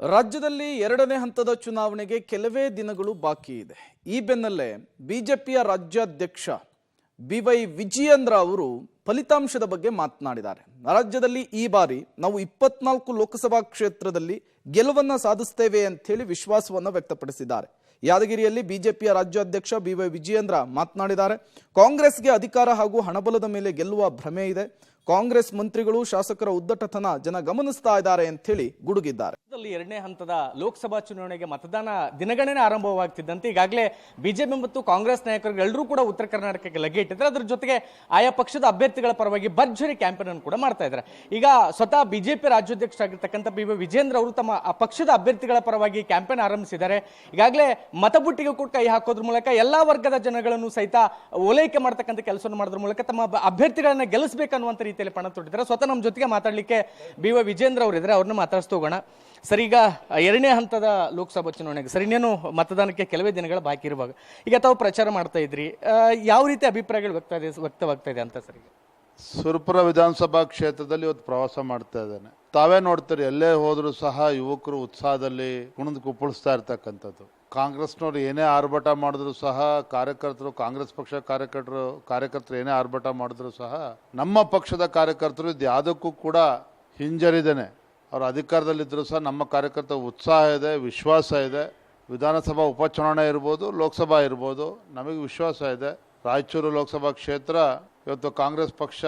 ರಾಜ್ಯದಲ್ಲಿ ಎರಡನೇ ಹಂತದ ಚುನಾವಣೆಗೆ ಕೆಲವೇ ದಿನಗಳು ಬಾಕಿ ಇದೆ. ಈ ಬೆನ್ನಲ್ಲೇ ಬಿಜೆಪಿಯ ರಾಜ್ಯಾಧ್ಯಕ್ಷ ಬಿವೈ ವಿಜಯೇಂದ್ರ ಅವರು ಫಲಿತಾಂಶದ ಬಗ್ಗೆ ಮಾತನಾಡಿದ್ದಾರೆ. ರಾಜ್ಯದಲ್ಲಿ ಈ ಬಾರಿ ನಾವು 24 ಲೋಕಸಭಾ ಕ್ಷೇತ್ರದಲ್ಲಿ ಗೆಲುವನ್ನು ಸಾಧಿಸುತ್ತೇವೆ ಅಂತ ಹೇಳಿ ವಿಶ್ವಾಸವನ್ನು ವ್ಯಕ್ತಪಡಿಸಿದ್ದಾರೆ. ಯಾದಗಿರಿಯಲ್ಲಿ ಬಿಜೆಪಿಯ ರಾಜ್ಯಾಧ್ಯಕ್ಷ ಬಿವೈ ವಿಜಯೇಂದ್ರ ಮಾತನಾಡಿದ್ದಾರೆ. ಕಾಂಗ್ರೆಸ್ಗೆ ಅಧಿಕಾರ ಹಾಗೂ ಹಣಬಲದ ಮೇಲೆ ಗೆಲ್ಲುವ ಭ್ರಮೆ ಇದೆ. ಕಾಂಗ್ರೆಸ್ ಮಂತ್ರಿಗಳು ಶಾಸಕರ ಉದ್ದಟತನ ಜನ ಗಮನಿಸ್ತಾ ಇದ್ದಾರೆ ಅಂತ ಹೇಳಿ ಗುಡುಗಿದ್ದಾರೆ. ಎರಡನೇ ಹಂತದ ಲೋಕಸಭಾ ಚುನಾವಣೆಗೆ ಮತದಾನ ದಿನಗಣನೆ ಆರಂಭವಾಗ್ತಿದ್ದಂತೆ ಈಗಾಗಲೇ ಬಿಜೆಪಿ ಮತ್ತು ಕಾಂಗ್ರೆಸ್ ನಾಯಕರು ಎಲ್ಲರೂ ಕೂಡ ಉತ್ತರ ಕರ್ನಾಟಕಕ್ಕೆ ಲಗ್ಗೆ ಇಟ್ಟಿದ್ದಾರೆ. ಅದರ ಜೊತೆಗೆ ಆಯಾ ಪಕ್ಷದ ಅಭ್ಯರ್ಥಿಗಳ ಪರವಾಗಿ ಭರ್ಜರಿ ಕ್ಯಾಂಪೇನ್ ಅನ್ನು ಕೂಡ ಮಾಡ್ತಾ ಇದ್ದಾರೆ. ಈಗ ಸ್ವತಃ ಬಿಜೆಪಿ ರಾಜ್ಯಾಧ್ಯಕ್ಷರಾಗಿರ್ತಕ್ಕಂಥ ಬಿವೈ ವಿಜಯೇಂದ್ರ ಅವರು ತಮ್ಮ ಪಕ್ಷದ ಅಭ್ಯರ್ಥಿಗಳ ಪರವಾಗಿ ಕ್ಯಾಂಪೇನ್ ಆರಂಭಿಸಿದ್ದಾರೆ. ಈಗಾಗಲೇ ಮತಬುಟ್ಟಿಗೆ ಕೂಡ ಕೈ ಹಾಕೋದ್ರ ಮೂಲಕ ಎಲ್ಲಾ ವರ್ಗದ ಜನಗಳನ್ನು ಸಹಿತ ಓಲೈಕೆ ಮಾಡ್ತಕ್ಕಂಥ ಕೆಲಸವನ್ನು ಮಾಡೋದ್ರ ಮೂಲಕ ತಮ್ಮ ಅಭ್ಯರ್ಥಿಗಳನ್ನ ಗೆಲ್ಲಿಸಬೇಕನ್ನುವಂತ ರೀತಿಯಲ್ಲಿ ಪಣ ತೊಟ್ಟಿದ್ದಾರೆ. ಸ್ವತಃ ನಮ್ಮ ಜೊತೆಗೆ ಮಾತಾಡ್ಲಿಕ್ಕೆ ಬಿವೈ ವಿಜಯೇಂದ್ರ ಅವರು ಇದ್ದಾರೆ, ಅವ್ರನ್ನ ಮಾತಾಡಿಸ್ತಾ ಹೋಗೋಣ. ಸರ್, ಈಗ ಎರಡನೇ ಹಂತದ ಲೋಕಸಭಾ ಚುನಾವಣೆಗೆ ಸರ್ ಇನ್ನೇನು ಮತದಾನಕ್ಕೆ ಕೆಲವೇ ದಿನಗಳ ಬಾಕಿ ಇರುವಾಗ ಈಗ ತಾವು ಪ್ರಚಾರ ಮಾಡ್ತಾ ಇದ್ರಿ, ಯಾವ ರೀತಿ ಅಭಿಪ್ರಾಯಗಳು ವ್ಯಕ್ತವಾಗ್ತಾ ಇದೆ ಅಂತ ಸರ್? ಈಗ ಸುರಪುರ ವಿಧಾನಸಭಾ ಕ್ಷೇತ್ರದಲ್ಲಿ ಇವತ್ತು ಪ್ರವಾಸ ಮಾಡ್ತಾ ಇದ್ದೇನೆ. ತಾವೇ ನೋಡ್ತೀರಿ, ಎಲ್ಲೇ ಹೋದರೂ ಸಹ ಯುವಕರು ಉತ್ಸಾಹದಲ್ಲಿ ಕುಣಿದು ಕುಪ್ಪಳಿಸ್ತಾ ಇರ್ತಕ್ಕಂಥದ್ದು. ಕಾಂಗ್ರೆಸ್ನವ್ರು ಏನೇ ಆರ್ಭಟ ಮಾಡಿದ್ರು ಸಹ, ಕಾರ್ಯಕರ್ತರು ಕಾಂಗ್ರೆಸ್ ಪಕ್ಷ ಕಾರ್ಯಕರ್ತರು ಏನೇ ಆರ್ಭಟ ಮಾಡಿದ್ರು ಸಹ ನಮ್ಮ ಪಕ್ಷದ ಕಾರ್ಯಕರ್ತರು ಇದು ಯಾವುದಕ್ಕೂ ಕೂಡ ಹಿಂಜರಿದೇನೆ ಅವರು ಅಧಿಕಾರದಲ್ಲಿದ್ದರೂ ಸಹ ನಮ್ಮ ಕಾರ್ಯಕರ್ತರ ಉತ್ಸಾಹ ಇದೆ, ವಿಶ್ವಾಸ ಇದೆ. ವಿಧಾನಸಭಾ ಉಪಚುನಾವಣೆ ಇರ್ಬೋದು, ಲೋಕಸಭಾ ಇರ್ಬೋದು, ನಮಗೆ ವಿಶ್ವಾಸ ಇದೆ. ರಾಯಚೂರು ಲೋಕಸಭಾ ಕ್ಷೇತ್ರ ಇವತ್ತು ಕಾಂಗ್ರೆಸ್ ಪಕ್ಷ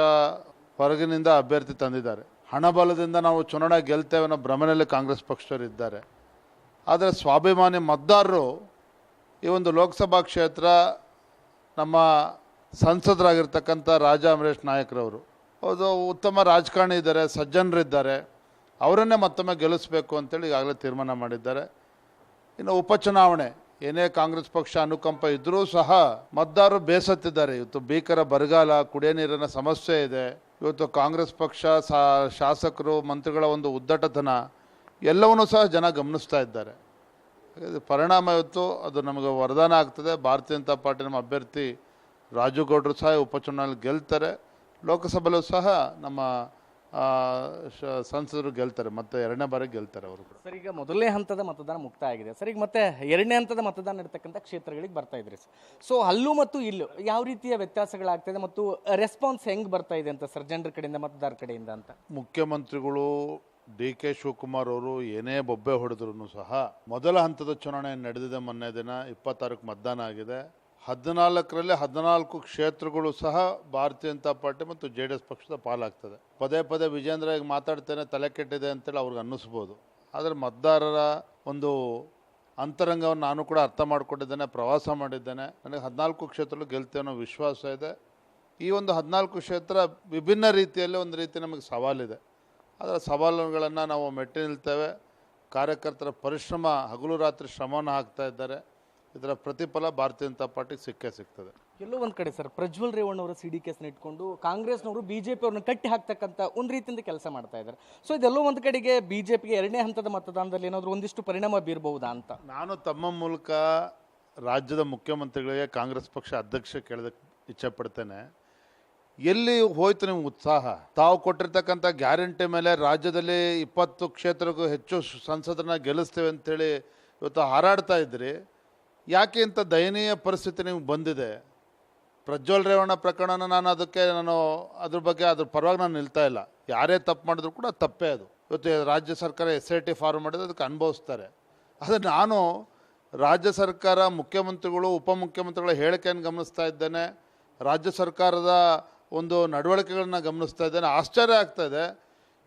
ಹೊರಗಿನಿಂದ ಅಭ್ಯರ್ಥಿ ತಂದಿದ್ದಾರೆ. ಹಣಬಲದಿಂದ ನಾವು ಚುನಾವಣೆ ಗೆಲ್ತೇವೆ ಅನ್ನೋ ಭ್ರಮೆಯಲ್ಲಿ ಕಾಂಗ್ರೆಸ್ ಪಕ್ಷದವರು ಇದ್ದಾರೆ. ಆದರೆ ಸ್ವಾಭಿಮಾನಿ ಮತದಾರರು ಈ ಒಂದು ಲೋಕಸಭಾ ಕ್ಷೇತ್ರ ನಮ್ಮ ಸಂಸದರಾಗಿರ್ತಕ್ಕಂಥ ರಾಜಾ ಅಮರೇಶ್ ನಾಯಕರವರು ಹೌದು, ಉತ್ತಮ ರಾಜಕಾರಣಿ ಇದ್ದಾರೆ, ಸಜ್ಜನರಿದ್ದಾರೆ, ಅವರನ್ನೇ ಮತ್ತೊಮ್ಮೆ ಗೆಲ್ಲಿಸಬೇಕು ಅಂತೇಳಿ ಈಗಾಗಲೇ ತೀರ್ಮಾನ ಮಾಡಿದ್ದಾರೆ. ಇನ್ನು ಉಪಚುನಾವಣೆ ಏನೇ ಕಾಂಗ್ರೆಸ್ ಪಕ್ಷ ಅನುಕಂಪ ಇದ್ದರೂ ಸಹ ಮತದಾರರು ಬೇಸತ್ತಿದ್ದಾರೆ. ಇವತ್ತು ಭೀಕರ ಬರಗಾಲ, ಕುಡಿಯೋ ನೀರಿನ ಸಮಸ್ಯೆ ಇದೆ. ಇವತ್ತು ಕಾಂಗ್ರೆಸ್ ಪಕ್ಷ ಶಾಸಕರು ಮಂತ್ರಿಗಳ ಒಂದು ಉದ್ದಟತನ ಎಲ್ಲವನ್ನೂ ಸಹ ಜನ ಗಮನಿಸ್ತಾ ಇದ್ದಾರೆ. ಪರಿಣಾಮ ಇವತ್ತು ಅದು ನಮಗೆ ವರದಾನ ಆಗ್ತದೆ. ಭಾರತೀಯ ಜನತಾ ಪಾರ್ಟಿ ನಮ್ಮ ಅಭ್ಯರ್ಥಿ ರಾಜು ಗೌಡರು ಸಹ ಉಪಚುನಾವಣೆಯಲ್ಲಿ ಗೆಲ್ತಾರೆ. ಲೋಕಸಭೆಯಲ್ಲೂ ಸಹ ನಮ್ಮ ಸಂಸದರು ಗೆಲ್ತಾರೆ, ಮತ್ತೆ ಎರಡನೇ ಬಾರಿ ಗೆಲ್ತಾರೆ ಅವರು ಕೂಡ. ಸರ್, ಈಗ ಮೊದಲನೇ ಹಂತದ ಮತದಾನ ಮುಕ್ತಾಯ ಆಗಿದೆ ಸರ್. ಈಗ ಮತ್ತೆ ಎರಡನೇ ಹಂತದ ಮತದಾನ ಇರತಕ್ಕಂಥ ಕ್ಷೇತ್ರಗಳಿಗೆ ಬರ್ತಾ ಇದ್ರಿ ಸರ್. ಸೊ ಅಲ್ಲೂ ಮತ್ತು ಇಲ್ಲೂ ಯಾವ ರೀತಿಯ ವ್ಯತ್ಯಾಸಗಳಾಗ್ತದೆ ಮತ್ತು ರೆಸ್ಪಾನ್ಸ್ ಹೆಂಗೆ ಬರ್ತಾ ಇದೆ ಅಂತ ಸರ್, ಜನರ ಕಡೆಯಿಂದ ಮತದಾರ ಕಡೆಯಿಂದ ಅಂತ? ಮುಖ್ಯಮಂತ್ರಿಗಳು ಡಿ.ಕೆ. ಶಿವಕುಮಾರ್ ಅವರು ಏನೇ ಬೊಬ್ಬೆ ಹೊಡೆದ್ರು ಸಹ ಮೊದಲ ಹಂತದ ಚುನಾವಣೆ ನಡೆದಿದೆ. ಮೊನ್ನೆ ದಿನ 20 ಮತದಾನ ಆಗಿದೆ. 14ರಲ್ಲಿ 14 ಕ್ಷೇತ್ರಗಳು ಸಹ ಭಾರತೀಯ ಜನತಾ ಪಾರ್ಟಿ ಮತ್ತು JDS ಪಕ್ಷದ ಪಾಲಾಗ್ತದೆ. ಪದೇ ಪದೇ ವಿಜೇಂದ್ರ ಈಗ ಮಾತಾಡ್ತೇನೆ ತಲೆ ಕೆಟ್ಟಿದೆ ಅಂತೇಳಿ ಅವ್ರಿಗೆ ಅನ್ನಿಸ್ಬೋದು. ಆದರೆ ಮತದಾರರ ಒಂದು ಅಂತರಂಗವನ್ನು ನಾನು ಕೂಡ ಅರ್ಥ ಮಾಡಿಕೊಂಡಿದ್ದೇನೆ, ಪ್ರವಾಸ ಮಾಡಿದ್ದೇನೆ. ನನಗೆ 14 ಕ್ಷೇತ್ರಗಳು ಗೆಲ್ತೇವೆ ಅನ್ನೋ ವಿಶ್ವಾಸ ಇದೆ. ಈ ಒಂದು 14 ಕ್ಷೇತ್ರ ವಿಭಿನ್ನ ರೀತಿಯಲ್ಲಿ ಒಂದು ರೀತಿ ನಮಗೆ ಸವಾಲಿದೆ. ಅದರ ಸವಾಲುಗಳನ್ನು ನಾವು ಮೆಟ್ಟಿ ನಿಲ್ತೇವೆ. ಕಾರ್ಯಕರ್ತರ ಪರಿಶ್ರಮ, ಹಗಲು ರಾತ್ರಿ ಶ್ರಮವನ್ನು ಹಾಕ್ತಾ ಇದ್ದಾರೆ. ಇದರ ಪ್ರತಿಫಲ ಭಾರತೀಯ ಜನತಾ ಪಾರ್ಟಿಗೆ ಸಿಗ್ತದೆ. ಎಲ್ಲೋ ಒಂದು ಕಡೆ ಸರ್, ಪ್ರಜ್ವಲ್ ರೇವಣ್ಣವರ ಸಿಡಿ ಕೇಸ್ನ ಇಟ್ಕೊಂಡು ಕಾಂಗ್ರೆಸ್ನವರು ಬಿಜೆಪಿ ಅವ್ರನ್ನ ಕಟ್ಟಿ ಹಾಕ್ತಕ್ಕಂಥ ಒಂದು ರೀತಿಯಿಂದ ಕೆಲಸ ಮಾಡ್ತಾ ಇದ್ದಾರೆ. ಸೊ ಇದೆಲ್ಲೋ ಒಂದು ಕಡೆಗೆ ಬಿಜೆಪಿಗೆ ಎರಡನೇ ಹಂತದ ಮತದಾನದಲ್ಲಿ ಏನಾದರೂ ಒಂದಿಷ್ಟು ಪರಿಣಾಮ ಬೀರಬಹುದಾ ಅಂತ ನಾನು ತಮ್ಮ ಮೂಲಕ ರಾಜ್ಯದ ಮುಖ್ಯಮಂತ್ರಿಗಳಿಗೆ, ಕಾಂಗ್ರೆಸ್ ಪಕ್ಷ ಅಧ್ಯಕ್ಷ ಕೇಳೋದಕ್ಕೆ ಇಚ್ಛೆ ಪಡ್ತೇನೆ. ಎಲ್ಲಿ ಹೋಯ್ತು ನಿಮ್ಮ ಉತ್ಸಾಹ? ತಾವು ಕೊಟ್ಟಿರ್ತಕ್ಕಂಥ ಗ್ಯಾರಂಟಿ ಮೇಲೆ ರಾಜ್ಯದಲ್ಲಿ 20 ಕ್ಷೇತ್ರಕ್ಕೂ ಹೆಚ್ಚು ಸಂಸದರನ್ನ ಗೆಲ್ಲಿಸ್ತೇವೆ ಅಂತೇಳಿ ಇವತ್ತು ಹಾರಾಡ್ತಾ ಇದ್ರಿ. ಯಾಕೆ ಇಂಥ ದಯನೀಯ ಪರಿಸ್ಥಿತಿ ನಿಮ್ಗೆ ಬಂದಿದೆ? ಪ್ರಜ್ವಲ್ ರೇವಣ್ಣ ಪ್ರಕರಣ ನಾನು ಅದ್ರ ಬಗ್ಗೆ ಅದ್ರ ಪರವಾಗಿ ನಾನು ನಿಲ್ತಾ ಇಲ್ಲ. ಯಾರೇ ತಪ್ಪು ಮಾಡಿದ್ರು ಕೂಡ ತಪ್ಪೇ ಅದು. ಇವತ್ತು ರಾಜ್ಯ ಸರ್ಕಾರ SIT ಫಾರ್ಮ್ ಮಾಡಿದ್ರೆ ಅದಕ್ಕೆ ಅನುಭವಿಸ್ತಾರೆ. ಆದರೆ ನಾನು ರಾಜ್ಯ ಸರ್ಕಾರ, ಮುಖ್ಯಮಂತ್ರಿಗಳು, ಉಪಮುಖ್ಯಮಂತ್ರಿಗಳ ಹೇಳಿಕೆಯನ್ನು ಗಮನಿಸ್ತಾ ಇದ್ದೇನೆ. ರಾಜ್ಯ ಸರ್ಕಾರದ ಒಂದು ನಡವಳಿಕೆಗಳನ್ನ ಗಮನಿಸ್ತಾ ಇದ್ದೇನೆ. ಆಶ್ಚರ್ಯ ಆಗ್ತಾ ಇದೆ.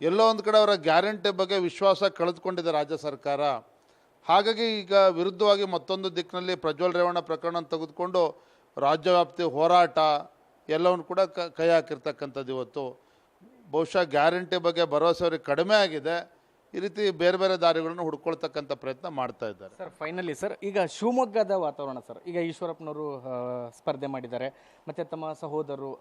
ಎಲ್ಲೋ ಒಂದು ಕಡೆ ಅವರ ಗ್ಯಾರಂಟಿ ಬಗ್ಗೆ ವಿಶ್ವಾಸ ಕಳೆದುಕೊಂಡಿದೆ ರಾಜ್ಯ ಸರ್ಕಾರ. ಹಾಗಾಗಿ ಈಗ ವಿರುದ್ಧವಾಗಿ ಮತ್ತೊಂದು ದಿಕ್ಕಿನಲ್ಲಿ ಪ್ರಜ್ವಲ್ ರೇವಣ್ಣ ಪ್ರಕರಣ ತೆಗೆದುಕೊಂಡು ರಾಜ್ಯವ್ಯಾಪ್ತಿ ಹೋರಾಟ ಎಲ್ಲವನ್ನು ಕೂಡ ಕೈ ಹಾಕಿರ್ತಕ್ಕಂಥದ್ದು. ಇವತ್ತು ಬಹುಶಃ ಗ್ಯಾರಂಟಿ ಬಗ್ಗೆ ಭರವಸೆ ಅವರಿಗೆ ಕಡಿಮೆ ಆಗಿದೆ. ಈ ರೀತಿ ಬೇರೆ ಬೇರೆ ದಾರಿಗಳನ್ನು ಹುಡ್ಕೊಳ್ತಕ್ಕಂಥ ಪ್ರಯತ್ನ ಮಾಡ್ತಾ ಇದ್ದಾರೆ. ಸರ್, ಫೈನಲಿ ಸರ್, ಈಗ ಶಿವಮೊಗ್ಗದ ವಾತಾವರಣ ಸರ್, ಈಗ ಈಶ್ವರಪ್ಪನವರು ಸ್ಪರ್ಧೆ ಮಾಡಿದ್ದಾರೆ, ಮತ್ತು ತಮ್ಮ ಸಹೋದರರು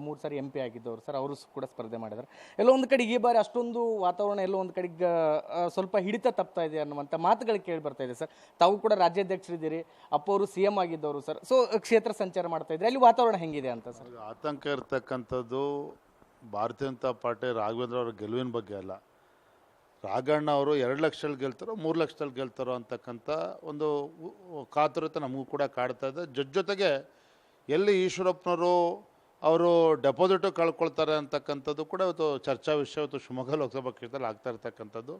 3 ಸಾರಿ MP ಆಗಿದ್ದವರು ಸರ್, ಅವರು ಕೂಡ ಸ್ಪರ್ಧೆ ಮಾಡಿದ್ದಾರೆ. ಎಲ್ಲೋ ಒಂದು ಕಡೆಗೆ ಈ ಬಾರಿ ಅಷ್ಟೊಂದು ವಾತಾವರಣ ಎಲ್ಲೋ ಒಂದು ಕಡೆಗೆ ಸ್ವಲ್ಪ ಹಿಡಿತ ತಪ್ತಾ ಇದೆ ಅನ್ನುವಂಥ ಮಾತುಗಳು ಕೇಳಿ ಬರ್ತಾ ಇದೆ ಸರ್. ತಾವು ಕೂಡ ರಾಜ್ಯಾಧ್ಯಕ್ಷರಿದ್ದೀರಿ, ಅಪ್ಪ ಅವರು CM ಆಗಿದ್ದವರು ಸರ್. ಸೊ ಕ್ಷೇತ್ರ ಸಂಚಾರ ಮಾಡ್ತಾ ಇದ್ರೆ ಅಲ್ಲಿ ವಾತಾವರಣ ಹೆಂಗಿದೆ ಅಂತ ಸರ್? ಆತಂಕ ಇರ್ತಕ್ಕಂಥದ್ದು ಭಾರತೀಯ ಜನತಾ ಪಾರ್ಟಿ ರಾಘವೇಂದ್ರ ಅವರ ಗೆಲುವಿನ ಬಗ್ಗೆ ಅಲ್ಲ. ರಾಘಣ್ಣ ಅವರು 2 ಲಕ್ಷದಲ್ಲಿ ಗೆಲ್ತಾರೋ 3 ಲಕ್ಷದಲ್ಲಿ ಗೆಲ್ತಾರೋ ಅಂತಕ್ಕಂಥ ಒಂದು ಕಾತುರತೆ ನಮಗೂ ಕೂಡ ಕಾಡ್ತಾ ಇದೆ. ಜೊತೆಗೆ ಎಲ್ಲಿ ಈಶ್ವರಪ್ಪನವರು ಅವರು ಡೆಪಾಸಿಟು ಕಳ್ಕೊಳ್ತಾರೆ ಅಂತಕ್ಕಂಥದ್ದು ಕೂಡ ಇವತ್ತು ಚರ್ಚಾ ವಿಷಯ. ಇವತ್ತು ಶಿವಮೊಗ್ಗ ಲೋಕಸಭಾ ಕ್ಷೇತ್ರದಲ್ಲಿ ಆಗ್ತಾ ಇರ್ತಕ್ಕಂಥದ್ದು.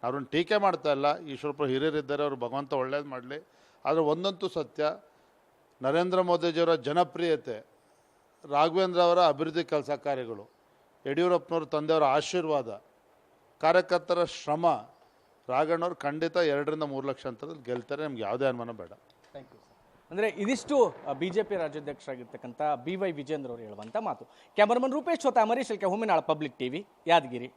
ಅವ್ರನ್ನ ಟೀಕೆ ಮಾಡ್ತಾ ಇಲ್ಲ, ಈಶ್ವರಪ್ಪ ಹಿರಿಯರಿದ್ದಾರೆ, ಅವರು ಭಗವಂತ ಒಳ್ಳೇದು ಮಾಡಲಿ. ಆದರೆ ಒಂದಂತೂ ಸತ್ಯ, ನರೇಂದ್ರ ಮೋದಿಜಿಯವರ ಜನಪ್ರಿಯತೆ, ರಾಘವೇಂದ್ರ ಅವರ ಅಭಿವೃದ್ಧಿ ಕೆಲಸ ಕಾರ್ಯಗಳು, ಯಡಿಯೂರಪ್ಪನವ್ರ ತಂದೆಯವರ ಆಶೀರ್ವಾದ, ಕಾರ್ಯಕರ್ತರ ಶ್ರಮ, ರಾಘಣ್ಣವ್ರು ಖಂಡಿತ 2-3 ಲಕ್ಷ ಅಂತರಲ್ಲಿ ಗೆಲ್ತಾರೆ. ನಮ್ಗೆ ಯಾವುದೇ ಅನುಮಾನ ಬೇಡ. Thank you sir. ಅಂದರೆ ಇದಿಷ್ಟು ಬಿಜೆಪಿ ರಾಜ್ಯಾಧ್ಯಕ್ಷರಾಗಿರ್ತಕ್ಕಂಥ BY ವಿಜೇಂದ್ರ ಅವರು ಹೇಳುವಂಥ ಮಾತು. ಕ್ಯಾಮರಾಮನ್ ರೂಪೇಶ್ ಜೊತೆ ಅಮರೀಶ್ ಎಲ್ಕೆ, ಹುಮ್ಮಿನಾಳ, ಪಬ್ಲಿಕ್ ಟಿವಿ, ಯಾದಗಿರಿ.